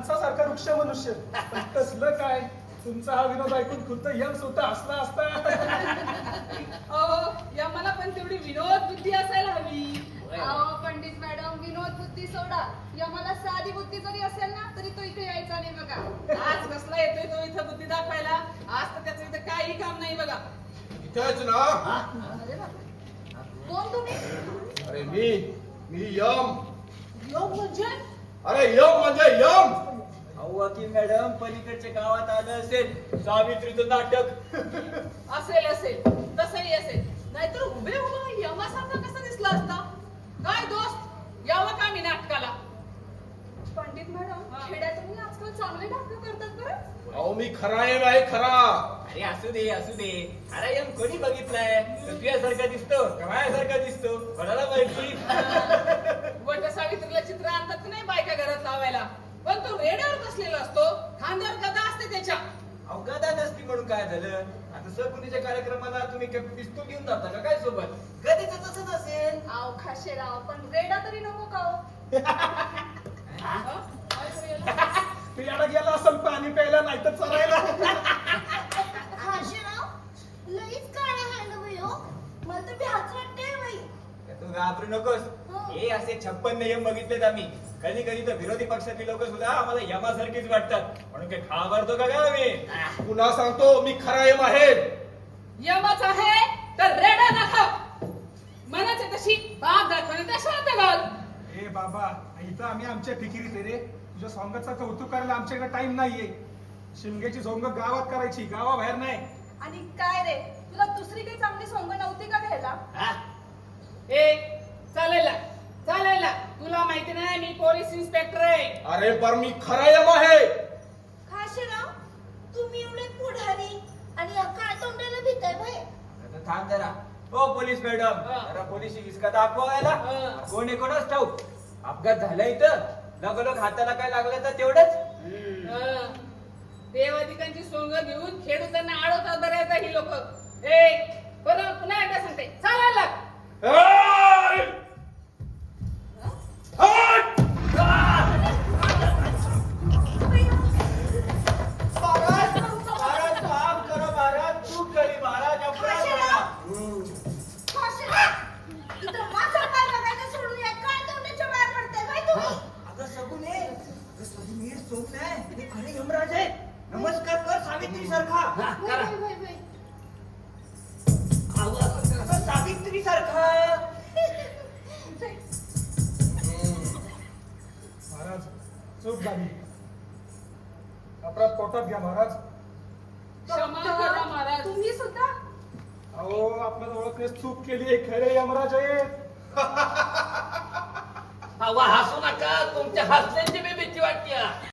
माणसासारखा वृक्ष मनुष्य. पण तसलं काय, तुमचा हा विनोद ऐकून खुद्द यम सुद्धा असला असता. या मला पण तेवढी विनोद बुद्धी असायला हवी. पंडित मॅडम, विनोद बुद्धी सोडा, यमाला साधी बुद्धी जरी असेल ना तरी तो इथे यायचा नाही बघा. आज कसला येतोय तो इथं बुद्धी दाखवायला? आज तर त्याचं इथं काही काम नाही बघा. इथेच ना. अरे बापरे, कोण तुम्ही? अरे मी यम. योग म्हणजे? अरे यम म्हणजे यम. वकील मॅडम, पलीकडच्या गावात आलं असेल सावित्रीचं नाटक. असेल तसंही असेल, नाहीतर उभे उभं यमासारखा कसा दिसला असता? काय दोस्त, यावं का मी नाटकाला? पंडित मॅडम, खेड्यातून आजकाल चांगले नाटक करतात बरं. अहो मी खरा यम आहे, खरा. अरे असू दे. अरे यम कोणी बघितलाय? तुझ्यासारखा दिसतो का माझ्यासारखा दिसतो कोणाला माहिती. वट सावित्रीला चित्र आणतात की नाही बायका घरात लावायला, पण तो रेड्यावर बसलेला असतो, खांद्यावर गदा असते त्याच्या. अवघादा नसती म्हणून काय झालं? आता सकुनीच्या कार्यक्रमाला तुम्ही पिस्तूल घेऊन जाता का काय सोबत? कधीच तसंच असेल. आव खाशेराव, पण रेडा तरी नको का हो? काय करू याला? पियाला गेला असं पाणी प्यायला, नाही तर चरायला. खाशेराव, लईच काळा आहे ना बाई हो. मला तर भ्याच वाटते बाई. तू घाबरू नकोस. हे असे 56 नियम बघितलेत आम्ही. कधी तर विरोधी पक्षातील लोक सुद्धा आम्हाला यमासारखीच वाटतात, म्हणून काय घाबरतो का काय आम्ही? पुन्हा सांगतो मी खरा यम आहे. यमच आहे तर रेडा दाखव. मनाचे तशी बाप दाखवणे त्या शांत घाल. ए बाबा, इथं आम्ही आमच्या फिकिरीत आहे रे. तुझ्या सॉंगाचा कौतुक करायला आमच्याकडे टाइम नाहीये. शिमग्याची सोंग गावात करायची, गावाबाहेर नाही. आणि काय रे, तुला दुसरी काही चांगली सोंग नव्हती का घ्यायला? चालेल तुला माहिती नाही मी पोलीस इन्स्पेक्टर आहे. अरे पर मी खरा यम आहे. खाशेराव, तुम्ही एवढे पुढारी आणि या काळ तोंडाला भीताय बाई. आता थांब जरा. हो पोलीस मॅडम, जरा पोलिसी विस्का दाखवायला. कोण आहे कोणाच ठाऊक. अपघात झाला इथं, लगोलग हाताला काय लागलं तर तेवढंच. देवाधिकांची सोंग घेऊन खेडूतांना अडवतात बऱ्याचदा ही लोक. पुन्हा एकदा सांगते, चालायला लाग. ए! हट! महाराज माफ करो महाराज, चूक झाली महाराज, अपराध झाला. खाशेराव, इथं माझा काय बघायचं सोडून या काळ तोंडाच्या बाहेर पडताय बाई तुम्ही. अगं सगुने, नीट सोप नाही, हे खरे यमराज आहे. नमस्कार कर सावित्री सारखा. बाई. सावित्री सारखा. महाराज, चूक झाली. अपराध पोटात घ्या महाराज. क्षमा करा महाराज. तुम्ही सुद्धा? अहो, आपल्याला ओळखण्यास चूक केली, खरे यमराज आहे. हवा हसू नका, तुमच्या हसण्याची मी भीती वाटते.